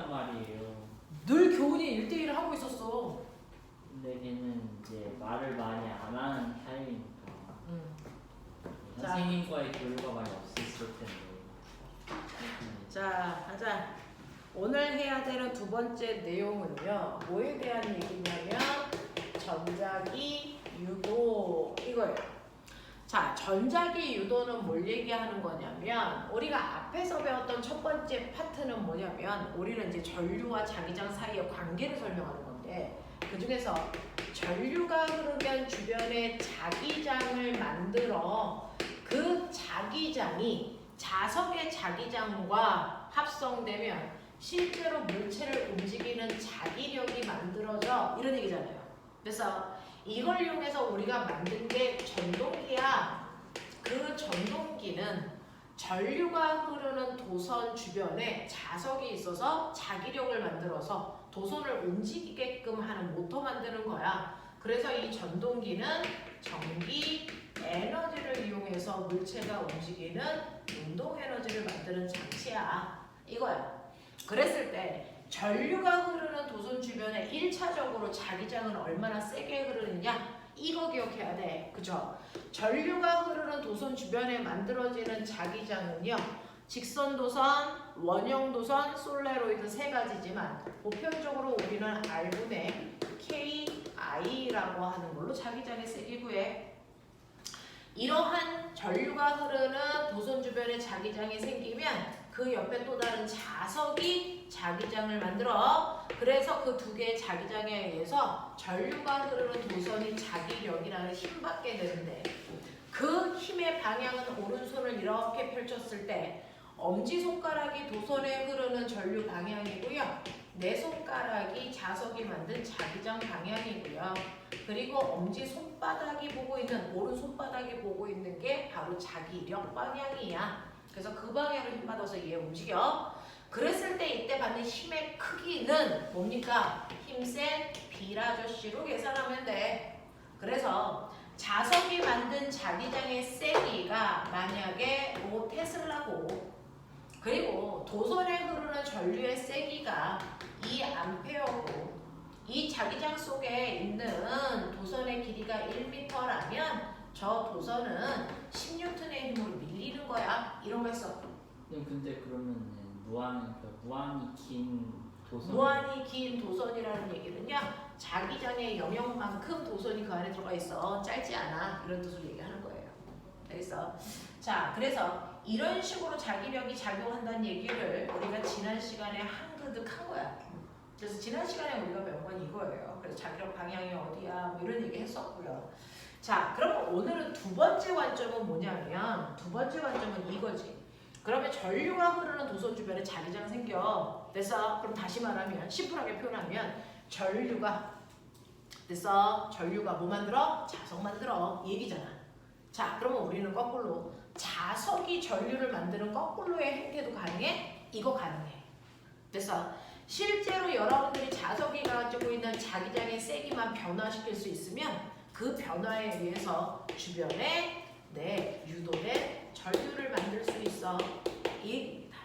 있단 말이에요. 늘 교훈이 1대1을 하고 있었어. 근데 걔는 이제 말을 많이 안 하는 타입이니까 선생님과의 교류가 많이 없었을 텐데. 자, 가자. 오늘 해야 되는 두 번째 내용은요. 뭐에 대한 얘기냐면 전자기 유도 이거예요. 자, 전자기 유도는 뭘 얘기하는 거냐면 우리가 앞에서 배웠던 첫 번째 파트는 뭐냐면 우리는 이제 전류와 자기장 사이의 관계를 설명하는 건데 그 중에서 전류가 흐르면 주변에 자기장을 만들어 그 자기장이 자석의 자기장과 합성되면 실제로 물체를 움직이는 자기력이 만들어져 이런 얘기잖아요. 그래서 이걸 이용해서 우리가 만든 게 전동기야. 그 전동기는 전류가 흐르는 도선 주변에 자석이 있어서 자기력을 만들어서 도선을 움직이게끔 하는 모터 만드는 거야. 그래서 이 전동기는 전기 에너지를 이용해서 물체가 움직이는 운동 에너지를 만드는 장치야. 이거야. 그랬을 때 전류가 흐르는 도선 주변에 1차적으로 자기장은 얼마나 세게 흐르느냐? 이거 기억해야 돼. 그죠? 전류가 흐르는 도선 주변에 만들어지는 자기장은요. 직선 도선, 원형 도선, 솔레로이드 세 가지지만 보편적으로 우리는 R분의 KI라고 하는 걸로 자기장의 세기 구해. 이러한 전류가 흐르는 도선 주변에 자기장이 생기면 그 옆에 또 다른 자석이 자기장을 만들어. 그래서 그 두 개의 자기장에 의해서 전류가 흐르는 도선이 자기력이라는 힘 받게 되는데 그 힘의 방향은 오른손을 이렇게 펼쳤을 때 엄지손가락이 도선에 흐르는 전류 방향이고요. 내 손가락이 자석이 만든 자기장 방향이고요. 그리고 엄지손바닥이 보고 있는 오른손바닥이 보고 있는 게 바로 자기력 방향이야. 그래서 그 방향으로 힘 받아서 얘 움직여. 그랬을 때 이때 받는 힘의 크기는 뭡니까? 힘센 B라저씨로 계산하면 돼. 그래서 자석이 만든 자기장의 세기가 만약에 5테슬라고 그리고 도선에 흐르는 전류의 세기가 2암페어고 이 자기장 속에 있는 도선의 길이가 1m라면 저 도선은 10N의 힘으로 밀리는 거야. 이런 거 했어. 근데 그러면 무한히 긴 도선. 무한히 긴 도선이라는 얘기는요. 자기장의 영역만큼 도선이 그 안에 들어가 있어. 짧지 않아. 이런 뜻으로 얘기하는 거예요. 알겠어? 자, 그래서 이런 식으로 자기력이 작용한다는 얘기를 우리가 지난 시간에 한그득 한 거야. 그래서 지난 시간에 우리가 배운 건 이거예요. 그래서 자기력 방향이 어디야 뭐 이런 얘기 했었고요. 자, 그러면 오늘은 두 번째 관점은 뭐냐면 두 번째 관점은 이거지. 그러면 전류가 흐르는 도선 주변에 자기장 생겨. 됐어? 그럼 다시 말하면 심플하게 표현하면 전류가 됐어? 전류가 뭐 만들어? 자석 만들어. 이 얘기잖아. 자, 그러면 우리는 거꾸로 자석이 전류를 만드는 거꾸로의 행태도 가능해? 이거 가능해. 됐어? 실제로 여러분들이 자석이 가지고 있는 자기장의 세기만 변화시킬 수 있으면 그 변화에 의해서 주변에 유도된 전류를 만들 수 있어. 이 얘기입니다.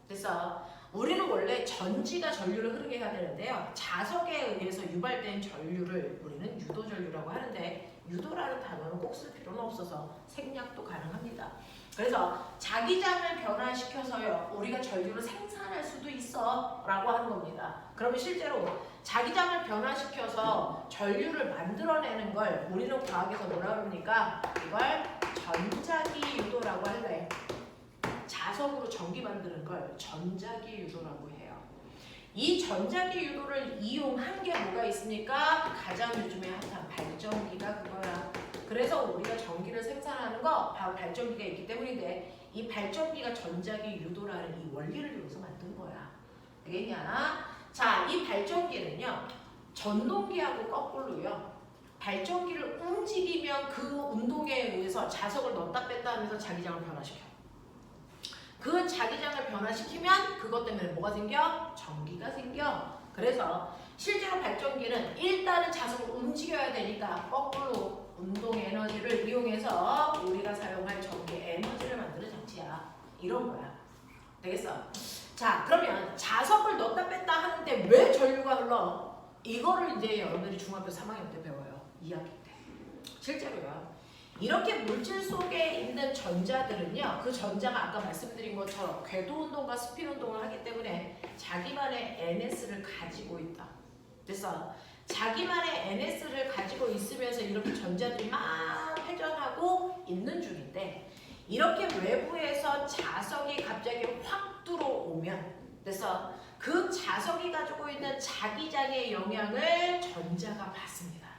그래서 우리는 원래 전지가 전류를 흐르게 해야 되는데요. 자석에 의해서 유발된 전류를 우리는 유도 전류라고 하는데 유도라는 단어는 꼭 쓸 필요는 없어서 생략도 가능합니다. 그래서 자기장을 변화시켜서요. 우리가 전류를 생산할 수도 있어 라고 하는 겁니다. 그러면 실제로 자기장을 변화시켜서 전류를 만들어내는 걸 우리는 과학에서 뭐라 그럽니까? 이걸 전자기 유도라고 할래. 자석으로 전기 만드는 걸 전자기 유도라고 해요. 이 전자기 유도를 이용한 게 뭐가 있습니까? 가장 요즘에 핫한 발전기가 그거야. 그래서 우리가 전기를 생산하는 거 바로 발전기가 있기 때문인데 이 발전기가 전자기 유도라는 이 원리를 이용해서 만든 거야. 알겠냐? 자, 이 발전기는요. 전동기하고 거꾸로요. 발전기를 움직이면 그 운동에 의해서 자석을 넣었다 뺐다 하면서 자기장을 변화시켜. 그 자기장을 변화시키면 그것 때문에 뭐가 생겨? 전기가 생겨. 그래서 실제로 발전기는 일단은 자석을 움직여야 되니까 거꾸로 운동 에너지를 이용해서 우리가 사용할 전기 에너지를 만드는 장치야. 이런 거야. 되겠어? 자, 그러면 자석을 넣었다 뺐다 그래서 이거를 이제 여러분들이 중학교 3학년 때 배워요. 2학기 때. 실제로요. 이렇게 물질 속에 있는 전자들은요. 그 전자가 아까 말씀드린 것처럼 궤도 운동과 스핀 운동을 하기 때문에 자기만의 NS를 가지고 있다. 그래서 자기만의 NS를 가지고 있으면서 이렇게 전자들이 막 회전하고 있는 중인데 이렇게 외부에서 자석이 갑자기 확 들어오면 그래서 그 자석이 가지고 있는 자기장의 영향을 전자가 받습니다.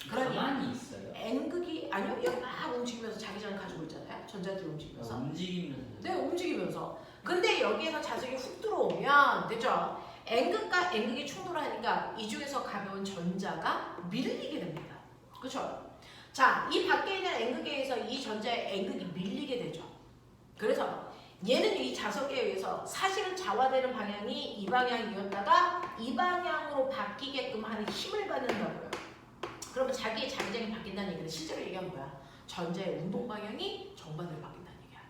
그러니 가만히 있어요? N극이 아니요 여기 막 움직이면서 자기장을 가지고 있잖아요. 전자들이 움직이면서. 움직이면서. 네, 움직이면서. 근데 여기에서 자석이 훅 들어오면 되죠. N극과 N극이 충돌하니까 이 중에서 가벼운 전자가 밀리게 됩니다. 그렇죠? 자, 이 밖에 있는 N극에 의해서 이 전자의 N극이 밀리게 되죠. 그래서 얘는 이 자석에 의해서 사실은 자화되는 방향이 이 방향이었다가 이 방향으로 바뀌게끔 하는 힘을 받는다고요. 그러면 자기의 자기장이 바뀐다는 얘기는 실제로 얘기한 거야. 전자의 운동 방향이 정반대로 바뀐다는 얘기야.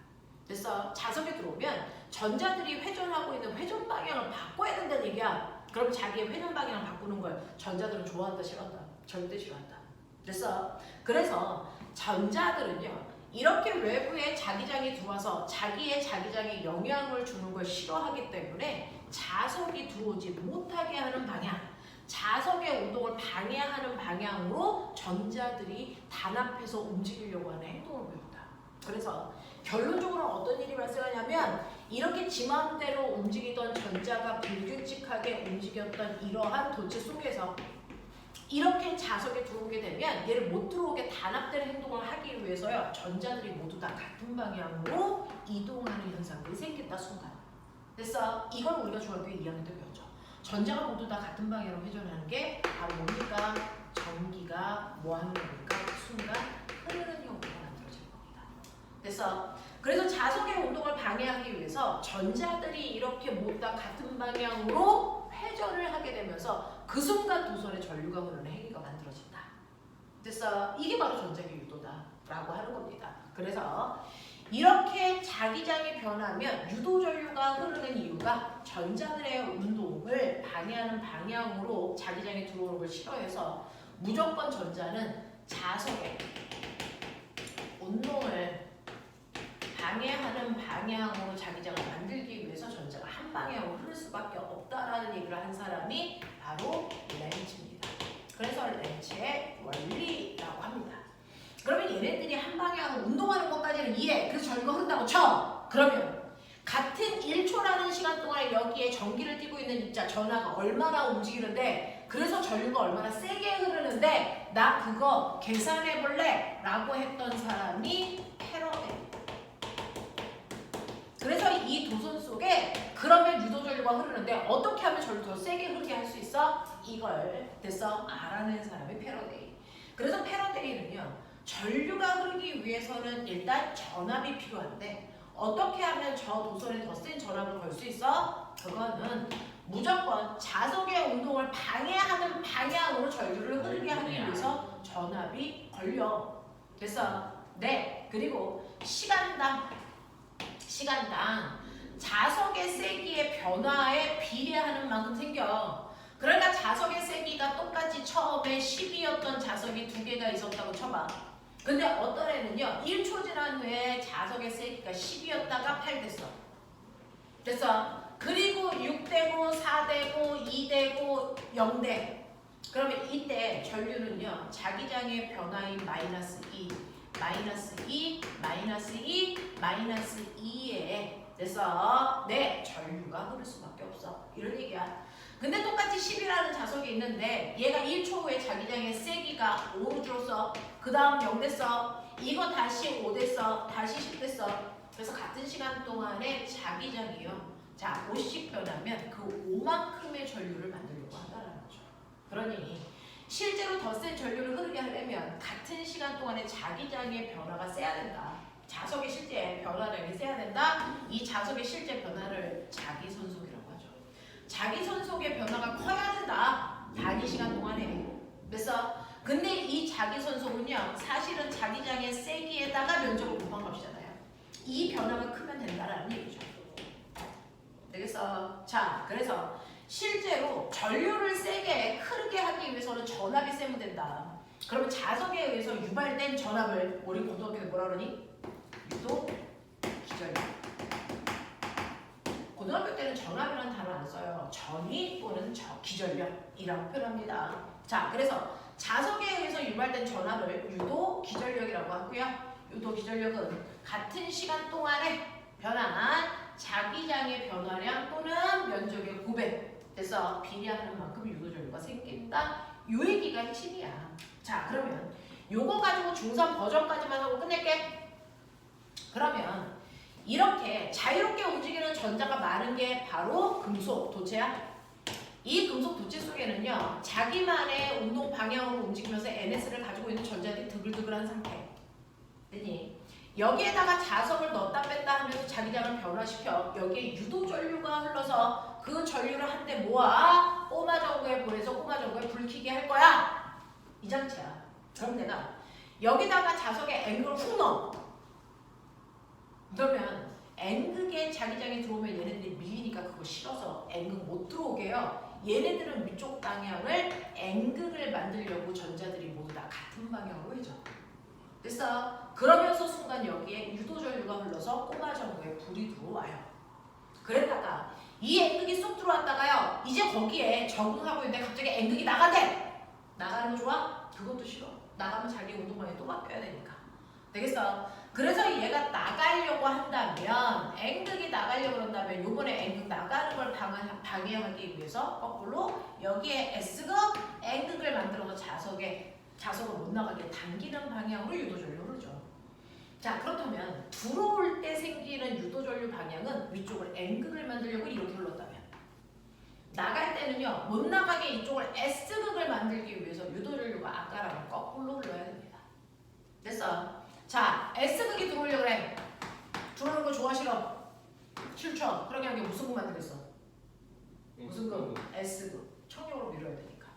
그래서 자석에 들어오면 전자들이 회전하고 있는 회전 방향을 바꿔야 된다는 얘기야. 그러면 자기의 회전 방향을 바꾸는 걸 전자들은 좋아한다, 싫어한다? 절대 싫어한다. 그래서 전자들은요. 이렇게 외부에 자기장이 들어와서 자기의 자기장에 영향을 주는 걸 싫어하기 때문에 자석이 들어오지 못하게 하는 방향, 자석의 운동을 방해하는 방향으로 전자들이 단합해서 움직이려고 하는 행동을 보입니다. 그래서 결론적으로 어떤 일이 발생하냐면 이렇게 지 마음대로 움직이던 전자가 불규칙하게 움직였던 이러한 도체 속에서 이렇게 자석에 들어오게 되면 얘를 못 들어오게 단합되는 행동을 하기 위해서요. 전자들이 모두 다 같은 방향으로 이동하는 현상들이 생긴다 순간. 그래서 이걸 우리가 중학교 2학년 때 배웠죠. 전자가 모두 다 같은 방향으로 회전하는 게 바로 뭡니까? 전기가 뭐 하는 겁니까? 순간 흐르는 형태가 만들어질 겁니다. 그래서 자석의 운동을 방해하기 위해서 전자들이 이렇게 모두 다 같은 방향으로 회전을 하게 되면서 그 순간 도선의 전류가 흐르는 행위가 만들어진다. 그래서 이게 바로 전자기 유도다라고 하는 겁니다. 그래서 이렇게 자기장이 변하면 유도 전류가 흐르는 이유가 전자들의 운동을 방해하는 방향으로 자기장이 들어오는 걸 싫어해서 무조건 전자는 자석의 운동을 방해하는 방향으로 자기장을 만들기 위해서 전자가 한 방향으로 흐를 수밖에 없다라는 얘기를 한 사람이 바로 렌츠입니다. 그래서 렌츠의 원리라고 합니다. 그러면 얘네들이 한 방향으로 운동하는 것까지는 이해. 그래서 전류가 흐른다고 쳐. 그러면 같은 1초라는 시간 동안에 여기에 전기를 띠고 있는 입자 전하가 얼마나 움직이는데 그래서 전류가 얼마나 세게 흐르는데 나 그거 계산해볼래? 라고 했던 사람이 패러데이. 그래서 이 도선 속에 그러면 유도 전류가 흐르는데 어떻게 하면 전류 더 세게 흐르게 할 수 있어? 이걸 알아낸 사람이 패러데이. 그래서 패러데이는요. 전류가 흐르기 위해서는 일단 전압이 필요한데 어떻게 하면 저 도선에 더 센 전압을 걸 수 있어? 그거는 무조건 자석의 운동을 방해하는 방향으로 전류를 흐르게 하기 위해서 전압이 걸려. 네. 그리고 시간당 자석의 세기의 변화에 비례하는 만큼 생겨. 그러니까 자석의 세기가 똑같이 처음에 10이었던 자석이 2개가 있었다고 쳐봐. 근데 어떤 애는요 1초 지난 후에 자석의 세기가 10이었다가 8 됐어. 그리고 6되고 4되고 2되고 0돼. 그러면 이때 전류는요 자기장의 변화인 마이너스 2, 마이너스 2, 마이너스 2, 마이너스 2에 네 전류가 흐를 수밖에 없어. 이런 얘기야. 근데 똑같이 10이라는 자석이 있는데 얘가 1초 후에 자기장의 세기가 5로 줄었어. 그 다음 0 됐어. 이거 다시 5 됐어. 다시 10 됐어. 그래서 같은 시간 동안에 자기장이요. 자, 5씩 변하면 그 5만큼의 전류를 만들려고 한다는 거죠. 그러니 실제로 더 센 전류를 흐르게 하려면 같은 시간 동안에 자기장의 변화가 세야 된다. 자석의 실제 변화량이 세야 된다. 이 자석의 실제 변화를 자기선속이라고 하죠. 자기선속의 변화가 커야 된다. 단위 시간 동안에. 근데 이 자기선속은요. 사실은 자기장의 세기에다가 면적을 곱한 값이잖아요. 이 변화가 크면 된다라는 얘기죠. 되겠어? 자, 그래서 실제로 전류를 세게 흐르게 하기 위해서는 전압이 세면 된다. 그러면 자석에 의해서 유발된 전압을 우리 고등학교 때 뭐라 그러니? 유도 기전력. 고등학교 때는 전압이라는 단어 안 써요. 전위 또는 기전력이라고 표현합니다. 자, 그래서 자석에 의해서 유발된 전압을 유도 기전력이라고 하고요. 유도 기전력은 같은 시간 동안에 변화한 자기장의 변화량 또는 면적의 곱에 그래서 비례하는 만큼 유도 전류가 생긴다. 요 얘기가 핵심이야. 자, 그러면 요거 가지고 중3 버전까지만 하고 끝낼게. 그러면 이렇게 자유롭게 움직이는 전자가 많은 게 바로 금속 도체야. 이 금속 도체 속에는요, 자기만의 운동 방향으로 움직이면서 NS를 가지고 있는 전자들이 드글드글한 상태. 됐니? 여기에다가 자석을 넣었다 뺐다 하면서 자기장을 변화시켜 여기에 유도 전류가 흘러서 그 전류를 한데 모아 꼬마 전구에 보내서 꼬마 전구에 불키게 할 거야. 이 장치야. 그럼 내가 여기다가 자석에 N극을 훅 넣어. 그러면 N극에 자기장이 들어오면 얘네들이 밀리니까 그거 싫어서 N극 못 들어오게요. 얘네들은 위쪽 방향을 N극을 만들려고 전자들이 모두 다 같은 방향으로 해줘. 됐어? 그러면서 순간 여기에 유도 전류가 흘러서 꼬마 전구에 불이 들어와요. 그랬다가 이 N극이 쏙 들어왔다가요. 이제 거기에 적응하고 있는데 갑자기 N극이 나간대. 나가는 거 좋아? 그것도 싫어. 나가면 자기 운동 방향이 또 바뀌어야 되니까. 되겠어? 그래서 얘가 나가려고 한다면 N극이 나가려고 한다면 요번에 N극 나가는 걸 방해하기 위해서 거꾸로 여기에 S극, N극을 만들어서 자석을 못 나가게 당기는 방향으로 유도전류 흐르죠. 자, 그렇다면 들어올 때 생기는 유도전류 방향은 위쪽을 N극을 만들려고 이렇게 흘렀다면 나갈 때는요, 못 나가게 이쪽을 S극을 만들기 위해서 유도전류가 아까랑 거꾸로 흘러야 됩니다. 됐어? 자, S극이 들어오려고 그래. 들어오는 거 좋아 싫어? 싫죠? 그러게 하면 무슨 극 만들겠어? 무슨 극? S극. 청력으로 밀어야 되니까.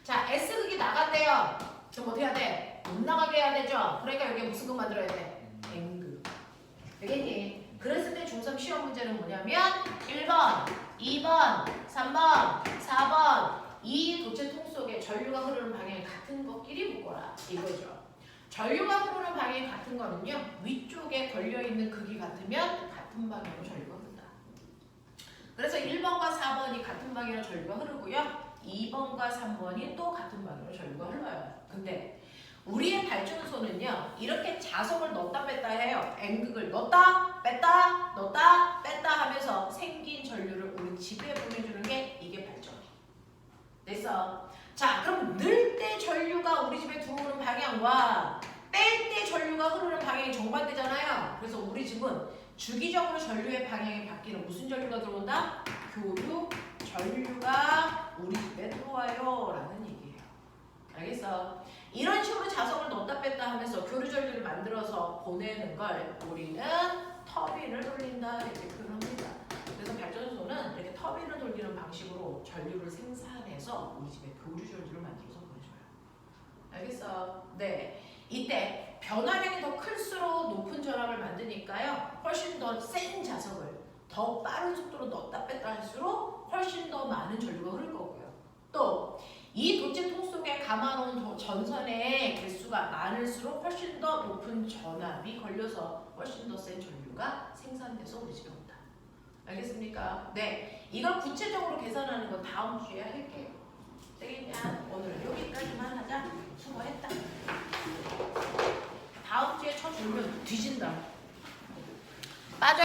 자, S극이 나간대요. 그럼 어떻게 해야 돼? 못 나가게 해야 되죠? 그러니까 여기에 무슨 극 만들어야 돼? N극. 되겠니? 그랬을 때 중3 시험 문제는 뭐냐면 1번, 2번, 3번, 4번 이 도체 통 속에 전류가 흐르는 방향이 같은 것끼리 묶어라. 이거죠. 전류가 흐르는 방향이 같은 거는요. 위쪽에 걸려있는 극이 같으면 같은 방향으로 전류가 흐른다. 그래서 1번과 4번이 같은 방향으로 전류가 흐르고요. 2번과 3번이 또 같은 방향으로 전류가 흘러요. 근데 우리의 발전소는요. 이렇게 자석을 넣었다 뺐다 해요. N극을 넣었다 뺐다 넣었다 뺐다 하면서 생긴 전류를 우리 집에 보내주는 게 이게 발전이에요. 됐어? 자, 그럼 넣을 때 전류가 우리 집에 들어오는 방향과 뺄 때 전류가 흐르는 방향이 정반대잖아요. 그래서 우리 집은 주기적으로 전류의 방향이 바뀌는 무슨 전류가 들어온다? 교류 전류가 우리 집에 들어와요 라는 얘기예요. 알겠어? 이런 식으로 자석을 넣었다 뺐다 하면서 교류 전류를 만들어서 보내는 걸 우리는 터빈을 돌린다 이렇게 표현합니다. 그래서 발전소는 이렇게 터빈을 돌리는 방식으로 전류를 생산해서 우리 집에 교류 전류를 만들어서 보내줘요. 알겠어? 네. 이때 변화량이 더 클수록 높은 전압을 만드니까요. 훨씬 더 센 자석을 더 빠른 속도로 넣었다 뺐다 할수록 훨씬 더 많은 전류가 흐를 거고요. 또 이 도체통 속에 감아놓은 전선의 개수가 많을수록 훨씬 더 높은 전압이 걸려서 훨씬 더 센 전류가 생산돼서 우리 집에 온다. 알겠습니까? 네. 이걸 구체적으로 계산하는 건 다음 주에 할게요. 되겠냐? 오늘은 여기까지만 하자. 수고했다. 다음 주에 쳐주면 뒤진다. 빠져.